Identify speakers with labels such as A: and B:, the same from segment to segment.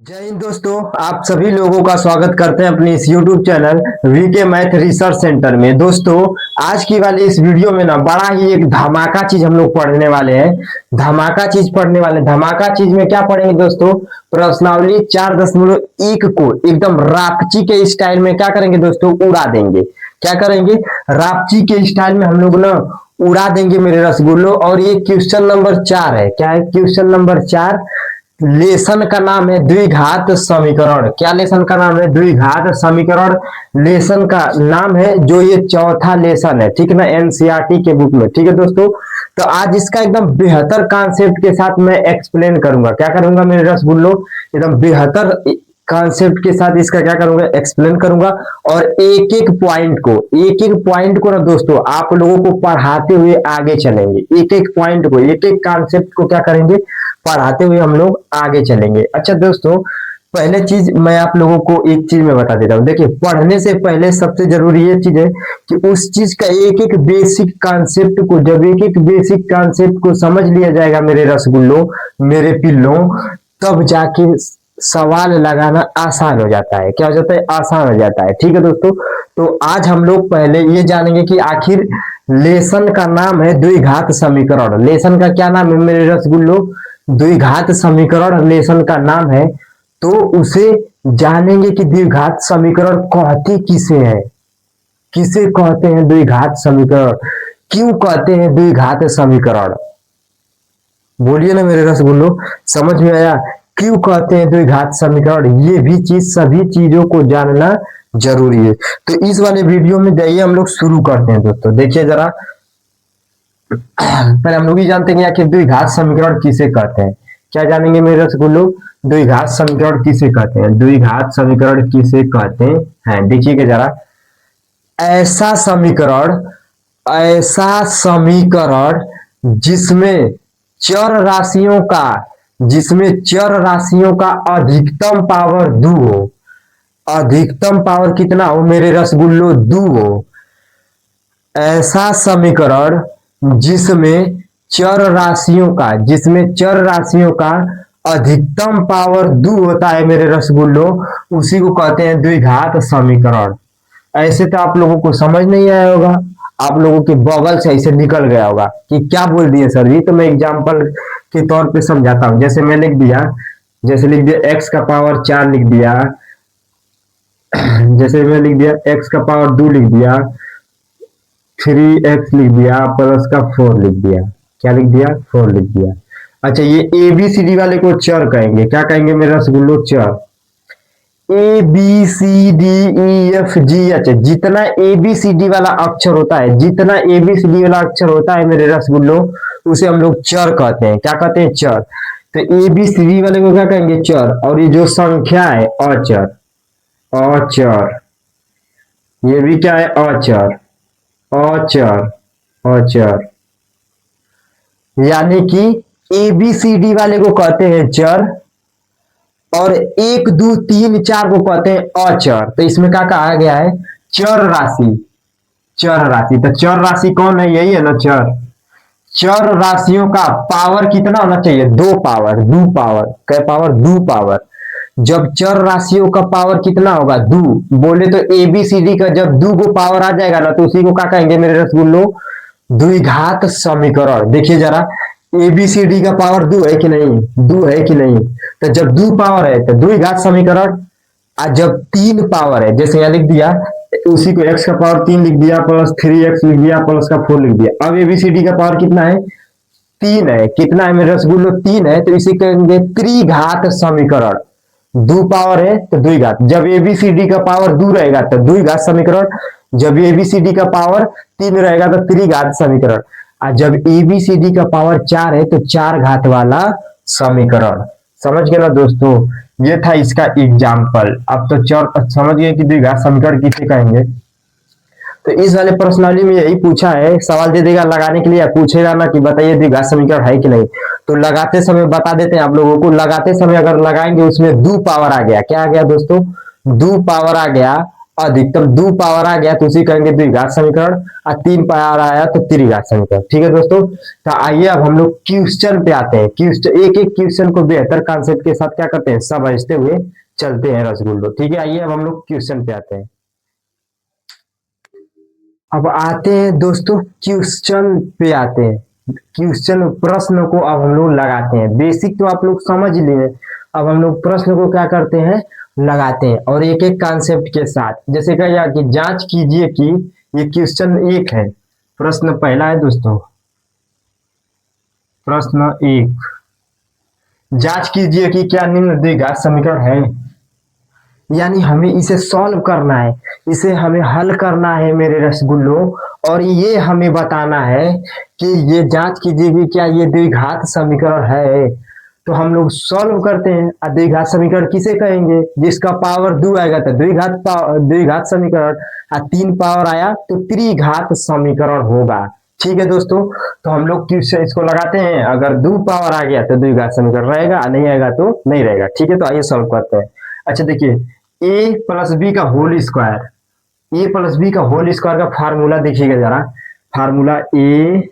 A: जय हिंद दोस्तों। आप सभी लोगों का स्वागत करते हैं अपने इस YouTube channel VK math research centre में। दोस्तों, आज की वाली इस वीडियो में ना बड़ा ही एक धमाका चीज हम लोग पढ़ने वाले हैं। धमाका चीज पढ़ने वाले हैं। धमाका चीज में क्या पढ़ेंगे दोस्तों? प्रश्नावली 4.1 को एकदम रापची के स्टाइल में क्या करेंगे दोस्तों? उड़ा देंगे। क्या करेंगे? रापची के स्टाइल में हम लोग ना उड़ा देंगे मेरे रसगुल्लो। और ये क्वेश्चन नंबर 4 है। क्या है? Question number 4। लेसन का नाम है द्विघात समीकरण। क्या लेसन का नाम है? द्विघात समीकरण लेसन का नाम है। जो ये चौथा लेसन है, ठीक है ना, एनसीईआरटी के बुक में। ठीक है दोस्तों, तो आज इसका एकदम बेहतर कॉन्सेप्ट के साथ मैं एक्सप्लेन करूंगा। क्या करूंगा मेरे रसगुल्लो? एकदम बेहतर कॉन्सेप्ट के साथ इसका क्या करूंगा? एक्सप्लेन करूंगा। और एक एक पॉइंट को ना दोस्तों आप लोगों को पढ़ाते हुए आगे चलेंगे। एक एक पॉइंट को, एक एक कॉन्सेप्ट को क्या करेंगे? पढ़ाते हुए हम लोग आगे चलेंगे। अच्छा दोस्तों, पहले चीज मैं आप लोगों को एक चीज मैं बता देता हूँ। देखिए, पढ़ने से पहले सबसे जरूरी ये चीज है कि उस चीज का एक एक बेसिक कॉन्सेप्ट को, जब एक एक बेसिक कॉन्सेप्ट को समझ लिया जाएगा मेरे रसगुल्लों, मेरे पिल्लों, तब जाके सवाल लगाना आसान हो जाता है। क्या हो जाता है? आसान हो जाता है। ठीक है दोस्तों, तो आज हम लोग पहले ये जानेंगे कि आखिर लेसन का नाम है द्विघात समीकरण। लेसन का क्या नाम है मेरे रसगुल्लों? द्विघात समीकरण लेसन का नाम है। तो उसे जानेंगे कि द्विघात समीकरण कहते किसे है, किसे कहते हैं द्विघात समीकरण, क्यों कहते हैं द्विघात समीकरण। बोलिए ना मेरे रसगुल्लो, समझ में आया? क्यों कहते हैं द्विघात समीकरण? ये भी चीज, सभी चीजों को जानना जरूरी है। तो इस वाले वीडियो में जाइए हम लोग शुरू करते हैं दोस्तों। देखिए जरा, पहले हम लोग ये जानते हैं कि आखिर द्विघात समीकरण किसे कहते हैं। क्या जानेंगे मेरे रसगुल्लो? द्विघात समीकरण किसे कहते हैं? द्विघात समीकरण किसे कहते हैं? देखिएगा जरा, ऐसा समीकरण, ऐसा समीकरण जिसमें चर राशियों का, जिसमें चर राशियों का अधिकतम पावर 2 हो। अधिकतम पावर कितना हो मेरे रसगुल्लो? 2 हो। ऐसा समीकरण जिसमें चर राशियों का, जिसमें चर राशियों का अधिकतम पावर 2 होता है मेरे रसगुल्लो, उसी को कहते हैं द्विघात समीकरण। ऐसे तो आप लोगों को समझ नहीं आया होगा, आप लोगों के बगल से ऐसे निकल गया होगा कि क्या बोल दिए सर जी। तो मैं एग्जांपल के तौर पे समझाता हूं। जैसे मैं लिख दिया, जैसे लिख दिया x का पावर 4 लिख दिया, जैसे मैं लिख दिया x का पावर 2 लिख दिया, 3x लिख दिया, प्लस का 4 लिख दिया। क्या लिख दिया? 4 लिख दिया। अच्छा, ये ए बी सी डी वाले को चर कहेंगे। क्या कहेंगे मेरे रसगुल्लो? चर। A B C D E F G. अच्छा, जितना ए बी सी डी वाला अक्षर होता है, जितना ए बी सी डी वाला अक्षर होता है मेरे रसगुल्लो, उसे हम लोग चर कहते हैं। क्या कहते हैं? चर। तो ए बी सी डी वाले को क्या कहेंगे? चर। और ये जो संख्या है अचर, अचर, ये भी क्या है? अचर, अचर, अचर। यानी कि ए बी सी डी वाले को कहते हैं चर, और 1 2 3 4 को कहते हैं अचर। तो इसमें क्या कहा गया है? चर राशि। चर राशि, तो चर राशि कौन है? यही है ना चर। चर राशियों का पावर कितना होना चाहिए? 2 पावर, 2 पावर। क्या पावर? 2 पावर। जब चर राशियों का पावर कितना होगा? 2 बोले तो ए बी सी डी का जब 2 को पावर आ जाएगा ना, तो उसी को क्या कहेंगे मेरे रसगुल्लो? द्विघात समीकरण। देखिए जरा, ए बी सी डी का पावर 2 है कि नहीं? 2 है कि नहीं? तो जब 2 पावर है तो द्विघात समीकरण। और जब 3 पावर है, जैसे यहां लिख दिया, उसी को x का पावर 3 लिख दिया, प्लस 3x लिख दिया, प्लस का 4 लिख दिया। अब एबीसीडी का पावर कितना है? 3 है। कितना है मेरे रसगुल्लो? 3 है। तो इसे कहेंगे त्रिघात समीकरण। 2 पावर है तो द्विघात। जब एबीसीडी का पावर 2 रहेगा तो द्विघात समीकरण, जब एबीसीडी का पावर 3 रहेगा तो त्रिघात समीकरण, और जब एबीसीडी का पावर 4 है तो 4 घात वाला समीकरण। समझ गए ना दोस्तों? ये था इसका एग्जाम्पल। अब तो चर समझ गए कि द्विघात समीकरण किसे कहेंगे। तो इस वाले प्रश्नावली में यही पूछा है, सवाल दे देगा लगाने के लिए, या पूछेगा ना कि बताइए द्विघात समीकरण है कि नहीं। तो लगाते समय बता देते हैं आप लोगों को। लगाते समय अगर लगाएंगे उसमें 2 पावर आ गया। क्या आ गया दोस्तों? 2 पावर आ गया। अधिकतम दो पावर आ गया तो उसी कहेंगे द्विघात समीकरण, और तीन पावर आया तो त्रिघात समीकरण। ठीक है दोस्तों, तो आइए अब हम लोग क्वेश्चन पे आते हैं। क्वेश्चन एक एक क्वेश्चन को बेहतर कॉन्सेप्ट के साथ क्या करते हैं, समझते हुए चलते हैं रसगुल्लो। ठीक है, आइए अब हम लोग क्वेश्चन पे आते हैं। अब आते हैं दोस्तों क्वेश्चन पे आते हैं। क्वेश्चन प्रश्न को अब हम लोग लगाते हैं। बेसिक तो आप लोग समझ लिए, अब हम लोग प्रश्न को क्या करते हैं, लगाते हैं, और एक एक कॉन्सेप्ट के साथ। जैसे कहा कि जांच कीजिए कि ये क्वेश्चन एक है। प्रश्न पहला है दोस्तों, प्रश्न एक, जांच कीजिए कि क्या निम्न द्विघात समीकरण है। यानी हमें इसे सॉल्व करना है, इसे हमें हल करना है मेरे रसगुल्लो, और ये हमें बताना है कि ये जांच कीजिए कि क्या ये द्विघात समीकरण है। तो हम लोग सॉल्व करते हैं। द्विघात समीकरण किसे कहेंगे, जिसका पावर दो आएगा तो द्विघात समीकरण, और तीन पावर आया तो त्रिघात समीकरण होगा। ठीक है दोस्तों, तो हम लोग क्वेश्चन इसको लगाते हैं। अगर दो पावर आ गया तो द्विघात समीकरण रहेगा, नहीं आएगा तो नहीं रहेगा। ठीक है, तो आइए सॉल्व करते हैं। अच्छा देखिए, ए प्लस बी का होल स्क्वायर, ए प्लस बी का होल स्क्वायर का फार्मूला देखिएगा जरा। फार्मूला ए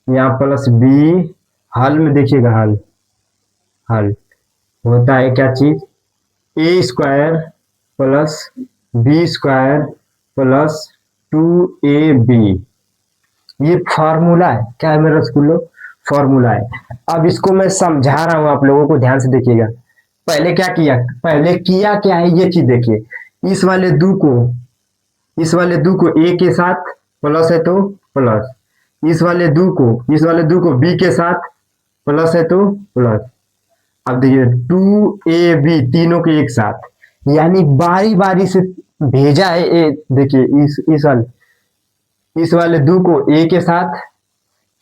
A: यहाँ प्लस बी, हल में देखिएगा, हल हल होता है क्या चीज, a square plus b square plus 2ab। ये फॉर्मूला है, क्या है मेरे रसगुल्लो, फॉर्मूला है। अब इसको मैं समझा रहा हूं, आप लोगों को ध्यान से देखिएगा। पहले क्या किया, पहले किया क्या है ये चीज देखिए। इस वाले दो को ए के साथ प्लस है तो प्लस, इस वाले दो को बी के साथ प्लस है तो प्लस। अब देखिए 2ab तीनों के एक साथ, यानी बारी बारी से भेजा है। ए देखिए इस वाले दो को ए के साथ,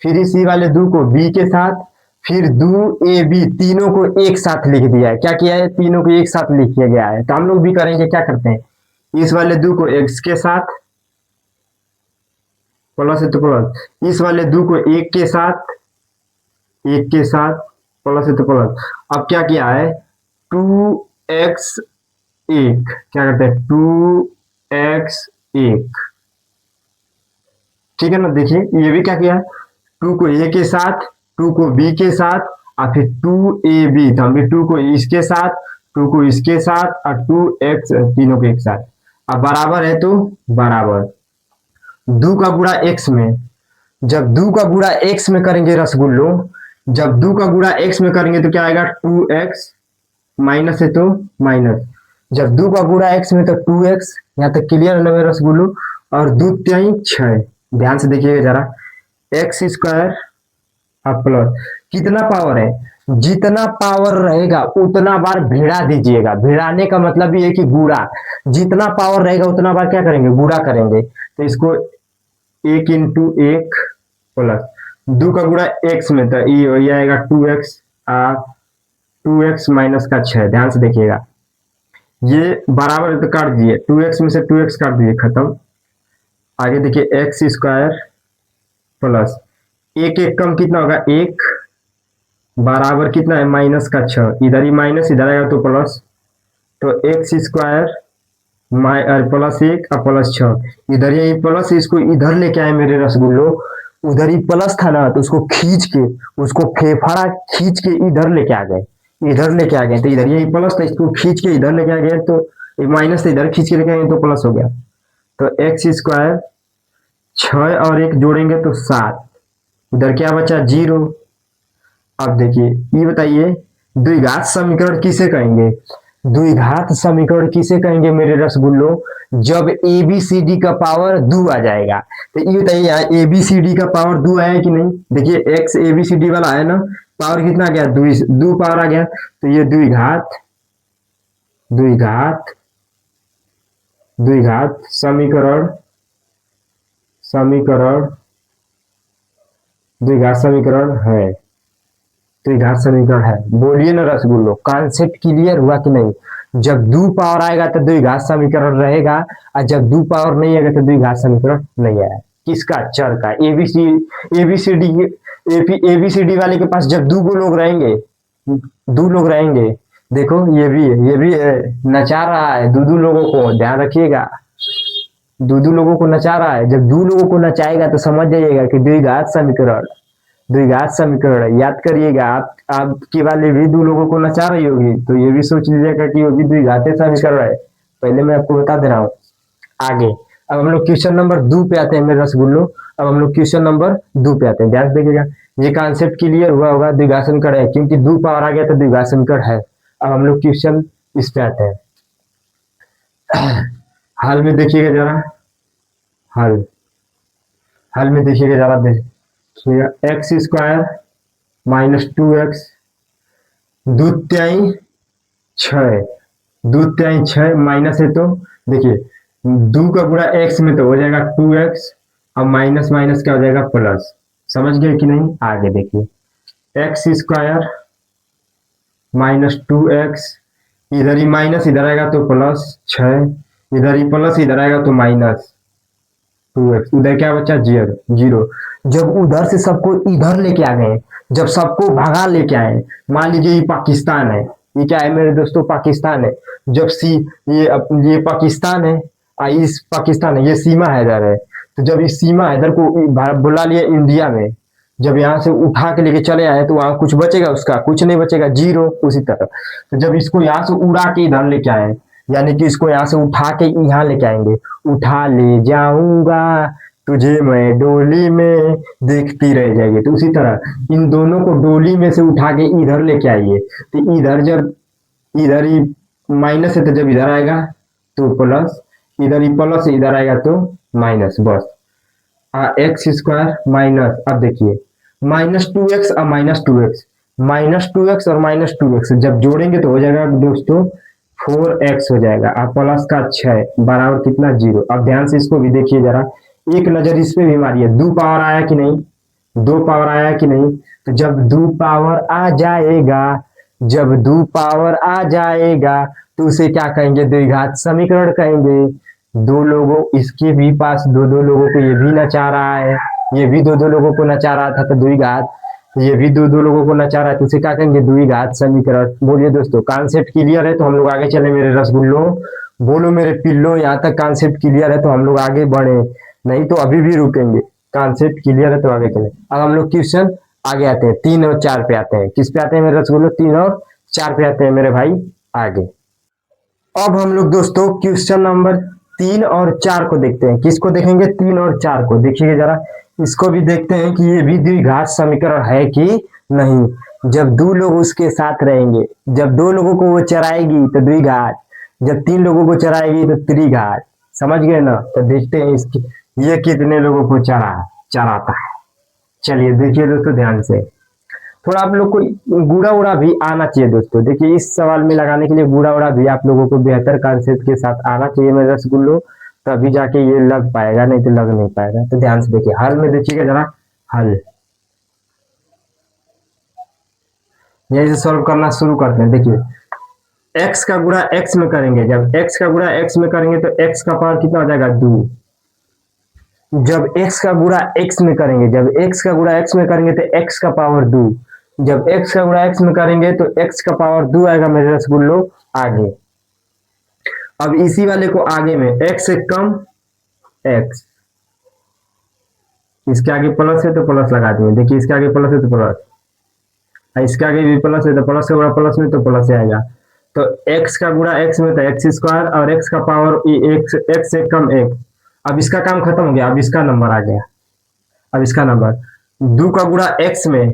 A: फिर इसी वाले दो को बी के साथ, फिर दो ए बी, तीनों को एक साथ लिख दिया है। क्या किया है, तीनों को एक साथ लिख गया है। तो हम लोग भी करेंगे, क्या करते हैं, इस वाले दो को एक्स के साथ प्लस है तो प्लस, इस वाले दो को एक के साथ प्लस है तो प्लस। अब क्या किया है, 2x एक, क्या करते हैं 2x एक। ठीक है ना, देखिए ये भी क्या किया, 2 को ए के साथ, 2 को बी के साथ, और फिर 2ab, तो हम भी 2 को इसके साथ, 2 को इसके साथ, और 2x तीनों के एक साथ। अब बराबर है तो बराबर, दो का गुणा x में, जब दो का गुणा x में करेंगे रसगुल्लो, जब दो का गुणा x में करेंगे तो क्या आएगा 2x, माइनस है तो माइनस, जब दो का गुणा x में तो 2x। यहाँ तक क्लियर है ना मेरे रसगुल्लो, और दो त्याई 6। ध्यान से देखिएगा जरा, एक्स स्क्वायर अब प्लस, कितना पावर है, जितना पावर रहेगा उतना बार भिड़ा दीजिएगा। भिड़ाने का मतलब ये है कि गुणा, जितना पावर रहेगा उतना बार क्या करेंगे, गुणा करेंगे। तो इसको एक इंटू एक प्लस, दो का गुणा एक्स में तो ये आएगा 2x, 2x माइनस का 6। ध्यान से देखिएगा, ये बराबर है तो काट दिए, 2x में से 2x काट दिए, खत्म। आगे देखिए एक्स स्क्वायर प्लस, एक एक कम कितना होगा, एक, बराबर कितना है माइनस का 6। इधर ही माइनस, इधर आएगा तो प्लस, तो एक्स स्क्वायर प्लस एक और प्लस 6, इधर ये प्लस, इसको इधर लेके आए मेरे रसगुल्लो। उधर ही प्लस था ना, तो उसको खींच के, उसको फेफड़ा खींच के इधर लेके आ गए, इधर लेके आ गए। तो इधर यही प्लस था, इसको खींच के इधर लेके आ गए, तो माइनस से इधर खींच के लेके आए तो प्लस हो गया। तो एक्स स्क्वायर 6 और 1 जोड़ेंगे तो 7, उधर क्या बचा 0। अब देखिए ये बताइए, द्विघात समीकरण किसे कहेंगे, द्विघात समीकरण किसे कहेंगे मेरे रसगुल्लो, जब ए बी सी डी का पावर 2 आ जाएगा। तो ये बताइए यहाँ ए बी सी डी का पावर 2 आया कि नहीं, देखिए x A B C D वाला है ना, पावर कितना आ गया, 2 पावर आ गया। तो ये द्विघात द्विघात द्विघात समीकरण द्विघात समीकरण है, द्विघात समीकरण है। बोलिए ना रसगुल्लो, कॉन्सेप्ट क्लियर हुआ कि नहीं। जब 2 पावर आएगा तो द्विघात समीकरण रहेगा, और जब 2 पावर नहीं आएगा तो द्विघात समीकरण नहीं आएगा। किसका, चर का। एबीसीडी वाले के पास जब 2 लोग रहेंगे, 2 लोग रहेंगे, देखो ये भी नचा रहा है 2 लोगों को, ध्यान रखिएगा। दो दो लोगों को नचा रहा है। जब दो लोगों को नचाएगा तो समझ जाइएगा कि द्विघात समीकरण, द्विघात समीकरण याद करिएगा। आप आपकी वाली भी दो लोगों को नचा रही होगी, तो ये भी सोच लीजिएगा कि वो भी द्विघात समीकरण है। पहले मैं आपको बता दे रहा हूँ आगे। अब हम लोग क्वेश्चन नंबर 2 पे आते हैं मेरे रसगुल्लो। अब हम लोग क्वेश्चन नंबर 2 पे आते हैं, ध्यान से देखिएगा। ये कॉन्सेप्ट क्लियर हुआ होगा, द्विघात समीकरण है, क्योंकि 2 पावर आ गया तो द्विघात समीकरण है। अब हम लोग क्वेश्चन इस पे आते हैं। हल में देखिएगा जरा, हल हल में देखिएगा जरा, देखिएगा x square minus 2x दूत्याई 6, दूत्याई 6 minus है तो देखिए 2 का गुणा x में तो हो जाएगा 2x, और माइनस माइनस क्या हो जाएगा प्लस। समझ गए कि नहीं? आगे देखिए एक्स स्क्वायर माइनस 2x, इधर ही माइनस इधर आएगा तो प्लस 6, इधर ही प्लस इधर आएगा तो माइनस 2x, उधर क्या बचा जीरो जीरो। जब उधर से सबको इधर लेके आ गए, जब सबको भगा लेके आए, मान लीजिए ये पाकिस्तान है, ये क्या है मेरे दोस्तों? पाकिस्तान है। जब ये पाकिस्तान है, इस पाकिस्तान है, ये सीमा हैदर है। तो जब इस सीमा हैदर को बुला लिया इंडिया में, जब यहाँ से उठा के लेके चले आए तो वहां कुछ बचेगा? उसका कुछ नहीं बचेगा, जीरो। उसी तरह तो जब इसको यहाँ से उड़ा के इधर लेके आए, यानी कि इसको यहाँ से उठा के यहाँ लेके आएंगे, उठा ले जाऊंगा तुझे मैं डोली में, देखती रह जाएगी। तो उसी तरह इन दोनों को डोली में से उठा के इधर लेके आइए, तो इधर जब इधर ही माइनस है तो जब इधर आएगा तो प्लस, इधर ही प्लस इधर आएगा तो माइनस, बस। एक्स स्क्वायर माइनस, अब देखिए -2x और -2x, -2x और -2x जब जोड़ेंगे तो हो जाएगा दोस्तों 4x हो जाएगा, और प्लस का 6 बराबर कितना? 0। अब ध्यान से इसको भी देखिए जरा, एक नजर इस पे भी मारिए। 2 पावर आया कि नहीं? 2 पावर आया कि नहीं? तो जब 2 पावर आ जाएगा, जब 2 पावर आ जाएगा तो उसे क्या कहेंगे? द्विघात समीकरण कहेंगे। दो लोगों, इसके भी पास दो दो लोगों को ये भी नचा रहा है, ये भी दो दो लोगों को नचा रहा था तो द्विघात, ये भी दो दो लोगों को नचा रहा है तो उसे क्या कहेंगे? द्विघात समीकरण। बोलिए दोस्तों, कॉन्सेप्ट क्लियर है तो हम लोग आगे चले मेरे रसगुल्लो, बोलो मेरे पिल्लो। यहाँ तक कॉन्सेप्ट क्लियर है तो हम लोग आगे बढ़े, नहीं तो अभी भी रुकेंगे। कॉन्सेप्ट क्लियर है तो आगे चले। अब हम लोग क्वेश्चन आगे आते हैं, 3 और 4 पे आते हैं। किस पे आते हैं मेरे रसगुल्लो? 3 और 4 पे आते हैं मेरे भाई आगे। अब हम लोग दोस्तों क्वेश्चन नंबर 3 और 4 को देखते हैं। किसको देखेंगे? 3 और 4 को देखिए जरा, इसको भी देखते हैं कि ये भी द्विघात समीकरण है कि नहीं। जब दो लोग उसके साथ रहेंगे, जब 2 लोगों को वो चराएगी तो द्विघात, जब 3 लोगों को चराएगी तो त्रिघात। समझ गए ना? तो देखते हैं इसकी, ये कितने लोगों को चराता है। चलिए देखिए दोस्तों ध्यान से, थोड़ा आप लोग को गुड़ा उड़ा भी आना चाहिए दोस्तों। देखिए इस सवाल में लगाने के लिए गुड़ा उड़ा भी आप लोगों को बेहतर कॉन्सेप्ट के साथ आना चाहिए मेरे रसगुल्लो, तभी जाके ये लग पाएगा, नहीं तो लग नहीं पाएगा। तो ध्यान से देखिए, हल में देखिएगा जरा, हल यही से सॉल्व करना शुरू करते हैं। देखिए x का गुणा x में करेंगे, जब x का गुणा x में करेंगे तो x का पावर कितना हो जाएगा? 2। जब x का गुणा x में करेंगे, जब x का गुणा x में करेंगे तो x का पावर 2। जब x का गुणा x में करेंगे तो x का पावर 2 आएगा मेरे रसगुल्लो आगे। अब इसी वाले को आगे में x से कम x, इसके आगे प्लस है तो प्लस लगा दिए। देखिए इसके आगे प्लस है तो प्लस, इसके आगे भी प्लस है तो प्लस का गुणा प्लस में तो प्लस आएगा। तो x का गुणा x में तो एक्स स्क्वायर, और x का पावर x से कम x। अब इसका काम खत्म हो गया, अब इसका नंबर आ गया। अब इसका नंबर 2 का गुणा x में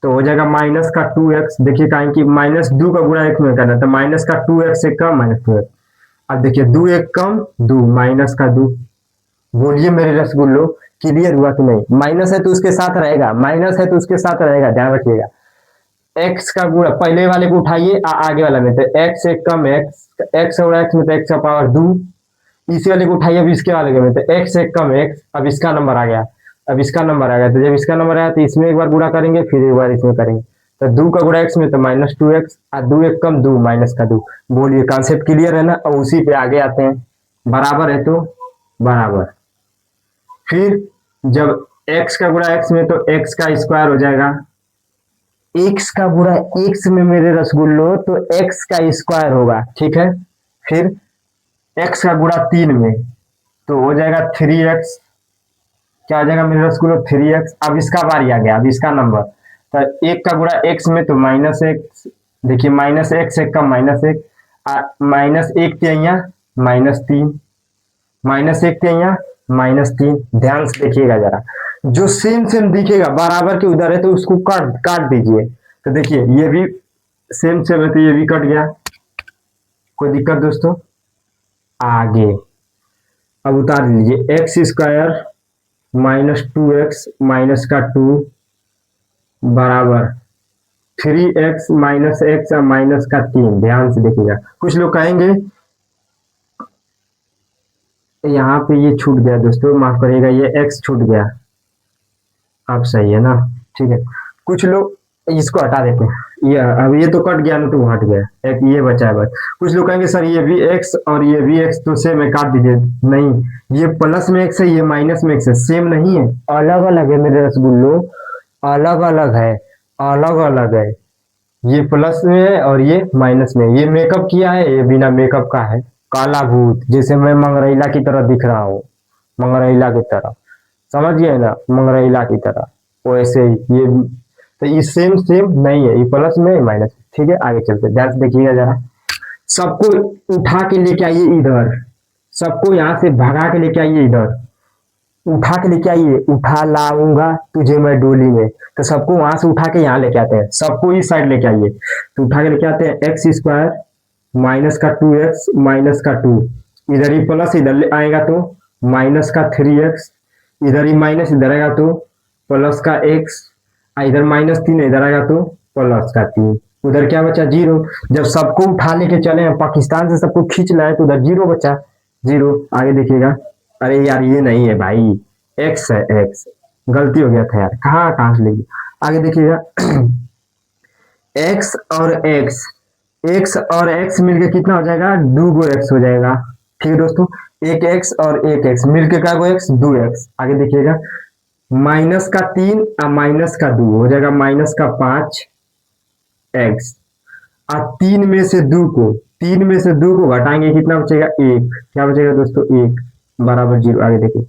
A: तो हो जाएगा माइनस का 2x। देखिए कहें कि -2 का गुणा x में करना, तो माइनस का 2x से कम -2x। अब देखिए 2 एक कम 2, माइनस का 2। बोलिए मेरे रसगुल्लो, क्लियर हुआ कि नहीं? माइनस है तो उसके साथ रहेगा, माइनस है तो उसके साथ रहेगा, ध्यान रखिएगा। x का गुणा पहले वाले को उठाइए, आगे वाला में तो x से कम x और x में तो x का पावर 2। इसी वाले को उठाइए, अब इसके वाले में तो x से कम x। अब इसका नंबर आ गया, अब इसका नंबर आ गया। तो जब इसका नंबर आया तो इसमें एक बार गुणा करेंगे, फिर एक बार इसमें करेंगे। तो 2 का गुणा x में तो -2x, और 2 एक कम 2, माइनस का 2। बोलिए कॉन्सेप्ट क्लियर है ना? और उसी पे आगे आते हैं, बराबर है तो बराबर। फिर जब x का गुणा x में तो x का स्क्वायर हो जाएगा, x का गुणा x में मेरे रसगुल्लो तो x का स्क्वायर होगा, ठीक है। फिर x का गुणा 3 में तो हो जाएगा 3x, क्या हो जाएगा मेरे रसगुल्लो 3x। अब इसका बारी आ गया, अब इसका नंबर, तो एक का गुणा x में तो माइनस एक्स, देखिए माइनस एक्स एक का माइनस एक, माइनस एक तिहाइया माइनस तीन, माइनस एक तिहाइया माइनस तीन। ध्यान से देखिएगा जरा, जो सेम सेम दिखेगा बराबर के उधर है तो उसको काट काट दीजिए। तो देखिए ये भी सेम सेम है तो ये भी कट गया, कोई दिक्कत दोस्तों। आगे अब उतार लीजिए, x square minus 2x minus का 2 बराबर 3x माइनस एक्स माइनस का 3। ध्यान से देखिएगा, कुछ लोग कहेंगे यहाँ पे ये छूट गया दोस्तों, माफ करिएगा, ये x छूट गया। अब सही है ना, ठीक है। कुछ लोग इसको हटा देते हैं, ये अब ये तो कट गया ना, तो हट गया, एक ये बचा है बस। कुछ लोग कहेंगे सर ये भी x और ये भी x तो सेम है, काट दीजिए। नहीं, ये प्लस में x है, ये माइनस में x है, सेम नहीं है, अलग अलग है मेरे रसगुल्लो, अलग अलग है, अलग अलग है। ये प्लस में है और ये माइनस में। ये मेकअप किया है, ये बिना मेकअप का है, काला भूत, जैसे मैं मंगरैला की तरह दिख रहा हूँ, मंगरैला की तरह, समझ गए ना, मंगरैला की तरह वैसे ही ये। तो ये सेम सेम नहीं है, ये प्लस में माइनस, ठीक है। आगे चलते ध्यान से देखिएगा जरा, सबको उठा के लेके आइए इधर, सबको यहाँ से भगा के लेके आइए इधर, उठा के लेके आइए, उठा लाऊंगा तुझे मैं डोली में। तो सबको वहां से उठा के यहाँ लेके आते हैं, सबको इस साइड लेके आइए, तो उठा के लेके आते हैं एक्स स्क्वायर माइनस का 2x माइनस का 2, इधर ही प्लस इधर आएगा तो माइनस का 3x, इधर ही माइनस इधर आएगा तो प्लस का x, इधर माइनस 3 इधर आएगा तो प्लस का 3, उधर क्या बचा 0। जब सबको उठा लेके चले हैं पाकिस्तान से, सबको खींच लाए तो उधर 0 बचा, 0। आगे देखिएगा, अरे यार ये नहीं है भाई, x है, x गलती हो गया था यार, कहाँ से लेगी। आगे देखिएगा x और x और x मिलके कितना हो जाएगा, 2x हो जाएगा, ठीक है दोस्तों। एक x और एक x मिलके क्या होगा, x 2x। आगे देखिएगा माइनस का 3 और माइनस का 2 हो जाएगा माइनस का 5x, और 3 में से 2 को घटाएंगे कितना बचेगा, 1। क्या बचेगा दोस्तों, 1 बराबर 0। आगे देखिए,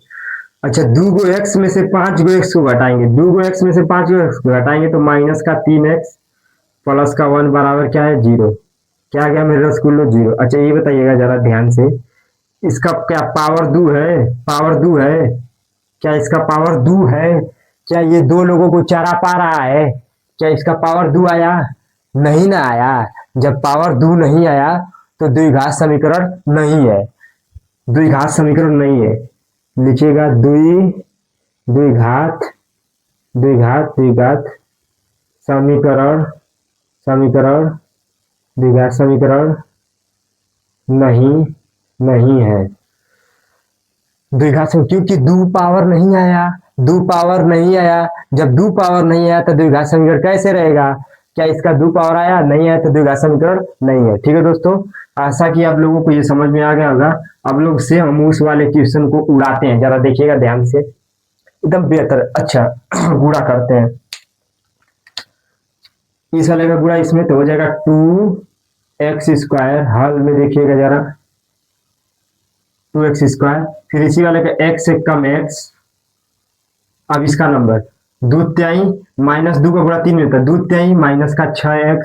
A: अच्छा 2 x में से 5 x को घटाएंगे, 2 x में से 5 x को घटाएंगे तो माइनस का 3x प्लस का 1 बराबर क्या है, 0। क्या गया मेरे रसगुल्लो, 0। अच्छा ये बताइएगा जरा ध्यान से, इसका क्या पावर 2 है, पावर 2 है क्या, इसका पावर 2 है क्या, ये दो लोगों को चरा पा रहा है क्या, इसका पावर 2 आया, नहीं ना आया। जब पावर 2 नहीं आया तो द्विघात समीकरण नहीं है, द्विघात समीकरण नहीं है। लिखिएगा द्विघात द्विघात द्विघात समीकरण, समीकरण द्विघात समीकरण नहीं है, द्विघात समीकरण, क्योंकि 2 पावर नहीं आया, 2 पावर नहीं आया। जब 2 पावर नहीं आया तो द्विघात समीकरण कैसे रहेगा, क्या इसका 2 पावर आया, नहीं आया तो द्विघात समीकरण नहीं है। ठीक है दोस्तों, आशा कि आप लोगों को ये समझ में आ गया होगा। अब लोग से हम उस वाले क्वेश्चन को उड़ाते हैं, जरा देखिएगा ध्यान से, एकदम बेहतर, अच्छा गुणा करते हैं। इस वाले का गुणा इसमें तो हो जाएगा 2x स्क्वायर, हल में देखिएगा जरा 2x स्क्वायर, फिर इसी वाले का x से कम x। अब इसका नंबर 2 तिहाई माइनस 2 का गुणा 3 में होता है, 2 तिहाई माइनस का 6x,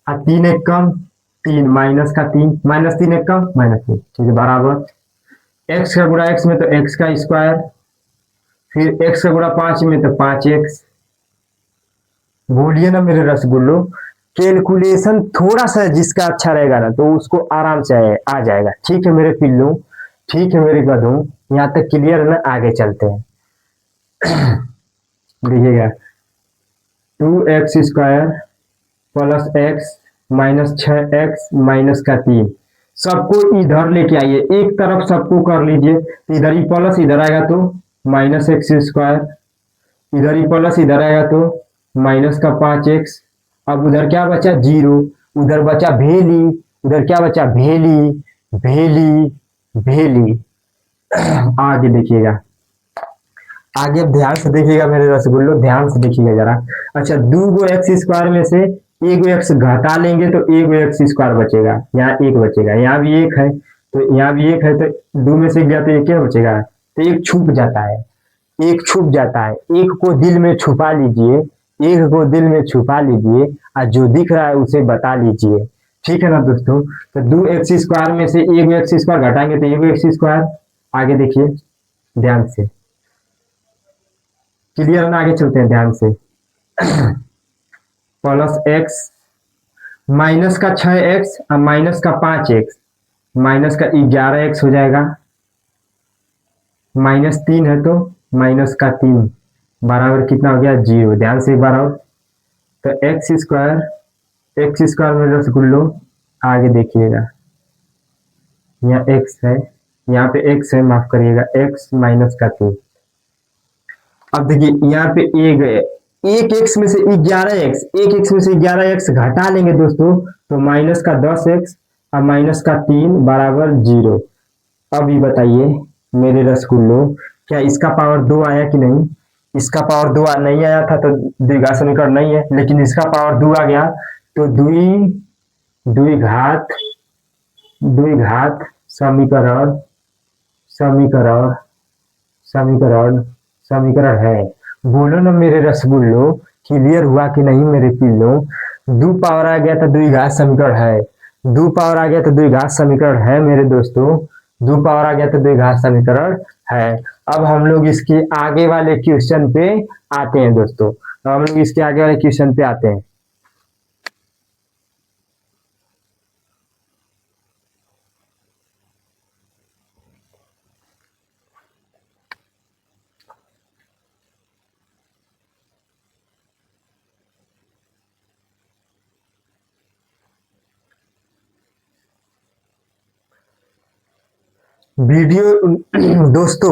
A: और 3 एक कम 3 माइनस का 3, माइनस 3 एक कम माइनस 3, ठीक है, बराबर x का गुणा x में तो x का स्क्वायर, फिर x का गुणा 5 में तो 5x। बोलिए ना मेरे रसगुल्लो, कैलकुलेशन थोड़ा सा जिसका अच्छा रहेगा ना तो उसको आराम से आ जाएगा। ठीक है मेरे पिल्लू, ठीक है मेरे गधों, यहाँ तक क्लियर है ना, आगे चलते हैं। देखिएगा 2x square plus x minus 6x minus का 3, सबको इधर लेके आइए, एक तरफ सबको कर लीजिए, इधर ही प्लस इधर आएगा तो माइनस x स्क्वायर, इधर ही प्लस इधर आएगा तो माइनस का 5x। अब उधर क्या बचा, 0, उधर बचा भेली, उधर क्या बचा, भेली भेली भेली। आगे देखिएगा, आगे ध्यान से देखिएगा मेरे रसगुल्लो, ध्यान से देखिएगा जरा। अच्छा 2x स्क्वायर में से 1x घटा लेंगे तो 1x स्क्वायर बचेगा, यहाँ 1 बचेगा, यहाँ भी 1 है तो यहाँ भी एक है, तो दो में से एक गया तो एक क्या बचेगा, तो एक छुप जाता है, एक छुप जाता है। एक को दिल में छुपा लीजिए, एक को दिल में छुपा लीजिए, और जो दिख रहा है उसे बता लीजिए। ठीक है ना दोस्तों। तो दो एक्स स्क्वायर में से एक एक्स स्क्वायर घटाएंगे तो एक एक्स स्क्वायर। आगे देखिए ध्यान से, क्लियर है ना, आगे चलते हैं ध्यान से। प्लस एक्स, माइनस का 6x और माइनस का 5x, माइनस का 11x हो जाएगा। -3 है तो माइनस का 3 बराबर कितना हो गया, 0। ध्यान से एक बार और, तो एक्स स्क्वायर में रसगुल्लो। आगे देखिएगा यहाँ x है, यहाँ पे x है, माफ करिएगा, x माइनस का 3। अब देखिए यहाँ पे एक है, एक एक्स में से 11x, एक एक्स में से 11x घटा लेंगे दोस्तों तो माइनस का 10x और माइनस का 3 बराबर 0। अब ये बताइए मेरे रसगुल्लो, क्या इसका पावर 2 आया कि नहीं? इसका पावर 2 नहीं आया था तो द्विघात समीकरण नहीं है, लेकिन इसका पावर 2 आ गया तो द्विघात द्विघात समीकरण समीकरण समीकरण समीकरण है। बोलो ना मेरे रसगुल्लो, क्लियर हुआ कि नहीं मेरे पिल्लो? दो पावर आ गया तो द्विघात समीकरण है, दो पावर आ गया तो द्विघात समीकरण है मेरे दोस्तों, दो पावर आ गया तो द्विघात समीकरण है। अब हम लोग इसके आगे वाले क्वेश्चन पे आते हैं दोस्तों, अब हम लोग इसके आगे वाले क्वेश्चन पे आते हैं। वीडियो दोस्तों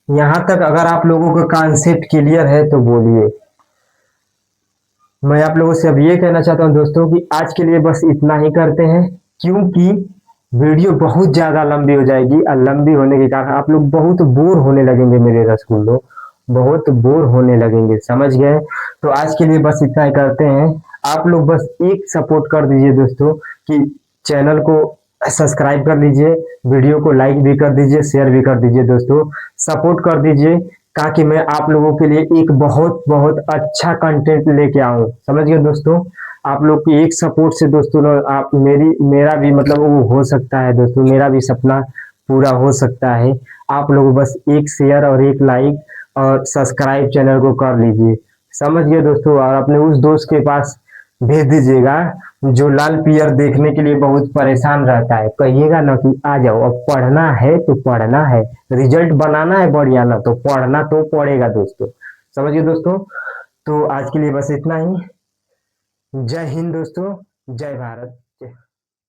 A: यहाँ तक अगर आप लोगों का कॉन्सेप्ट क्लियर है तो बोलिए। मैं आप लोगों से अब ये कहना चाहता हूँ दोस्तों कि आज के लिए बस इतना ही करते हैं, क्योंकि वीडियो बहुत ज्यादा लंबी हो जाएगी और लंबी होने के कारण आप लोग बहुत बोर होने लगेंगे मेरे रसगुल्लो, बहुत बोर होने लगेंगे, समझ गए? तो आज के लिए बस इतना ही करते हैं। आप लोग बस एक सपोर्ट कर दीजिए दोस्तों कि चैनल को सब्सक्राइब कर लीजिए, वीडियो को लाइक भी कर दीजिए, शेयर भी कर दीजिए दोस्तों, सपोर्ट कर दीजिए ताकि मैं आप लोगों के लिए एक बहुत बहुत अच्छा कंटेंट लेके आऊं। समझ गए दोस्तों? आप लोग की एक सपोर्ट से दोस्तों ना आप मेरा भी मतलब वो हो सकता है दोस्तों, मेरा भी सपना पूरा हो सकता है। आप लोग बस एक शेयर और एक लाइक और सब्सक्राइब चैनल को कर लीजिए। समझ गए दोस्तों? और अपने उस दोस्त के पास भेज दीजिएगा जो लाल पियर देखने के लिए बहुत परेशान रहता है, कहिएगा ना कि आ जाओ, अब पढ़ना है तो पढ़ना है, रिजल्ट बनाना है बढ़िया ना, तो पढ़ना तो पड़ेगा दोस्तों। समझिए दोस्तों, तो आज के लिए बस इतना ही। जय हिंद दोस्तों, जय भारत।